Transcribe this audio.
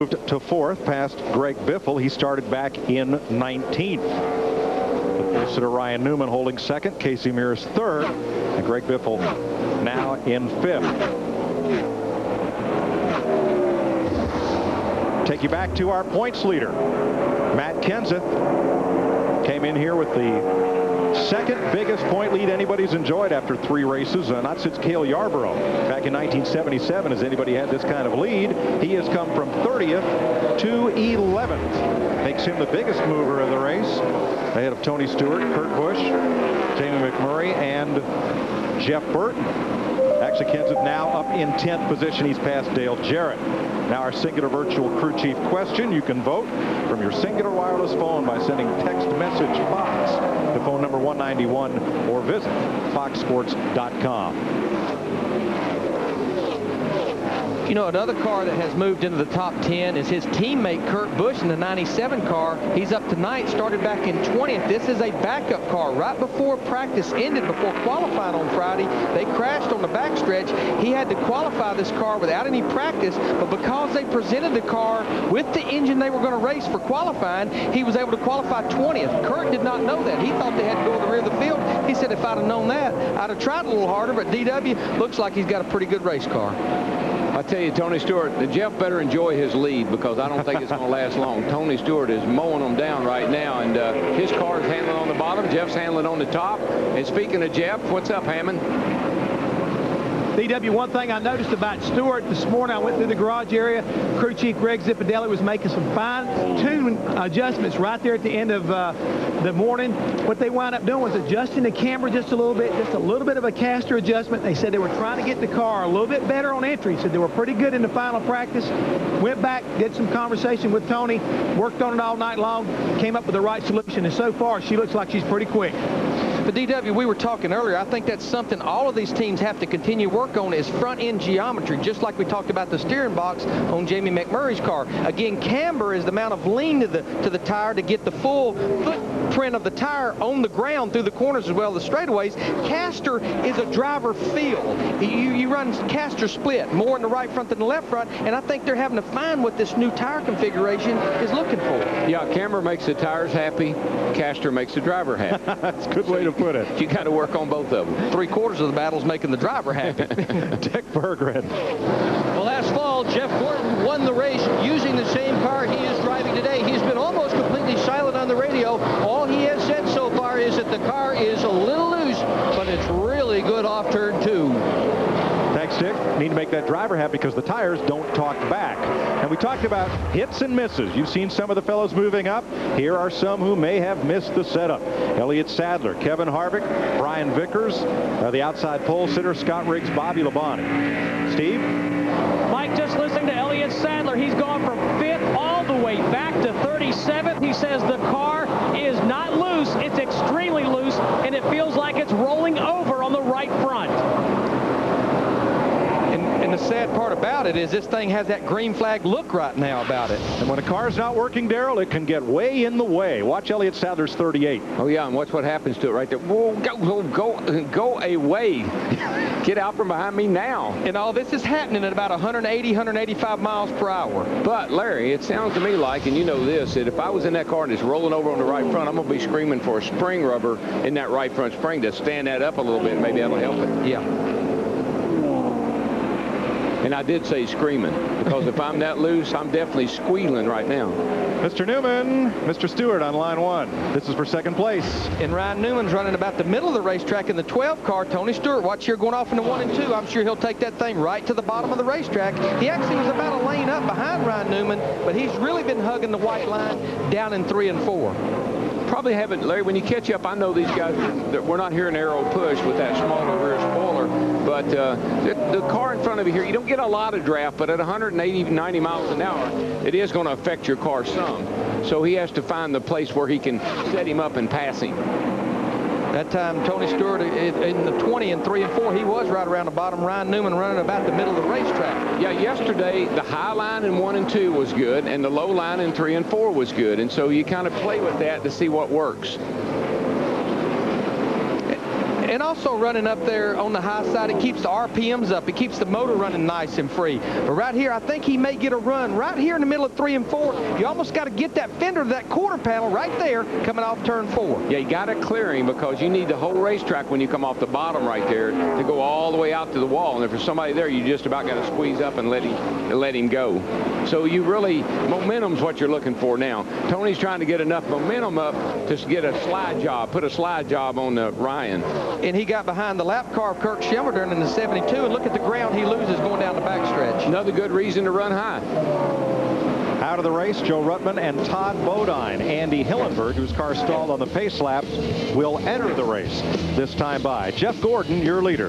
Moved to fourth past Greg Biffle. He started back in 19th. The pole sitter Ryan Newman holding second. Casey Mears third. And Greg Biffle now in fifth. Take you back to our points leader. Matt Kenseth came in here with the second biggest point lead anybody's enjoyed after 3 races, not since Cale Yarborough. Back in 1977, has anybody had this kind of lead. He has come from 30th to 11th. Makes him the biggest mover of the race, ahead of Tony Stewart, Kurt Busch, Jamie McMurray, and Jeff Burton. Actually, Kenseth now up in 10th position. He's passed Dale Jarrett. Now our Singular Virtual Crew Chief question. You can vote from your Singular wireless phone by sending text message FOX to phone number 191 or visit foxsports.com. You know, another car that has moved into the top 10 is his teammate Kurt Busch in the 97 car. He's up tonight, started back in 20th. This is a backup car. Right before practice ended, before qualifying on Friday, they crashed on the backstretch. He had to qualify this car without any practice, but because they presented the car with the engine they were going to race for qualifying, he was able to qualify 20th. Kurt did not know that. He thought they had to go to the rear of the field. He said, if I'd have known that, I'd have tried a little harder, but DW looks like he's got a pretty good race car. I tell you, Tony Stewart, Jeff better enjoy his lead, because I don't think it's going to last long. Tony Stewart is mowing them down right now, and his car is handling on the bottom. Jeff's handling on the top. And speaking of Jeff, what's up, Hammond? DW, one thing I noticed about Stewart this morning, I went through the garage area. Crew Chief Greg Zippadelli was making some fine-tune adjustments right there at the end of the morning. What they wound up doing was adjusting the camber just a little bit of a caster adjustment. They said they were trying to get the car a little bit better on entry. Said they were pretty good in the final practice. Went back, did some conversation with Tony, worked on it all night long, came up with the right solution, and so far she looks like she's pretty quick. But DW, we were talking earlier, I think that's something all of these teams have to continue work on, is front-end geometry, just like we talked about the steering box on Jamie McMurray's car. Again, camber is the amount of lean to the tire to get the full footprint of the tire on the ground through the corners as well as the straightaways. Caster is a driver feel. You run caster split, more in the right front than the left front, and I think they're having to find what this new tire configuration is looking for. Yeah, camber makes the tires happy, caster makes the driver happy. That's a good way to put it. You got to work on both of them. 3/4 of the battle's making the driver happy. Dick Berggren. Well, last fall, Jeff Gordon won the race using the same car he is driving today. He's been almost completely silent on the radio. All he has said so far is that the car is a little loose, but it's really good off turn 2. Thanks, Dick. Need to make that driver happy because the tires don't talk back. And we talked about hits and misses. You've seen some of the fellows moving up. Here are some who may have missed the setup. Elliott Sadler, Kevin Harvick, Brian Vickers, the outside pole sitter, Scott Riggs, Bobby Labonte. Steve? Mike, just listening to Elliott Sadler, he's gone from 5th all the way back to 37th. He says the car is not loose. It's extremely loose, and it feels like it's rolling over on the right front. And the sad part about it is this thing has that green flag look right now about it. And when a car's not working, Darrell, it can get way in the way. Watch Elliott Sadler's 38. Oh, yeah, and watch what happens to it right there. Whoa, go away. Get out from behind me now. And all this is happening at about 180, 185 miles per hour. But, Larry, it sounds to me like, and you know this, that if I was in that car and it's rolling over on the right front, I'm going to be screaming for a spring rubber in that right front spring to stand that up a little bit. Maybe that'll help it. Yeah. And I did say screaming, because if I'm that loose, I'm definitely squealing right now. Mr. Newman, Mr. Stewart on line 1. This is for second place. And Ryan Newman's running about the middle of the racetrack in the 12 car. Tony Stewart, watch here going off into 1 and 2. I'm sure he'll take that thing right to the bottom of the racetrack. He actually was about a lane up behind Ryan Newman, but he's really been hugging the white line down in 3 and 4. Probably haven't, Larry, when you catch up, I know these guys, we're not hearing arrow push with that smaller rear spoiler, but the car in front of you here, you don't get a lot of draft, but at 180, 90 miles an hour, it is going to affect your car some. So he has to find the place where he can set him up and pass him. That time, Tony Stewart in the 20 and 3 and 4, he was right around the bottom. Ryan Newman running about the middle of the racetrack. Yeah, yesterday the high line in 1 and 2 was good, and the low line in 3 and 4 was good, and so you kind of play with that to see what works. And And also running up there on the high side, it keeps the RPMs up. It keeps the motor running nice and free. But right here, I think he may get a run right here in the middle of 3 and 4. You almost got to get that fender to that quarter panel right there coming off turn 4. Yeah, you got to clear him because you need the whole racetrack when you come off the bottom right there to go all the way out to the wall. And if there's somebody there, you just about got to squeeze up and let him go. So you really, momentum's what you're looking for now. Tony's trying to get enough momentum up to get a slide job, put a slide job on Ryan. And he got behind the lap car of Kirk Shelmerdine in the 72, and look at the ground he loses going down the backstretch. Another good reason to run high. Out of the race, Joe Ruttman and Todd Bodine. Andy Hillenberg, whose car stalled on the pace lap, will enter the race this time by. Jeff Gordon, your leader.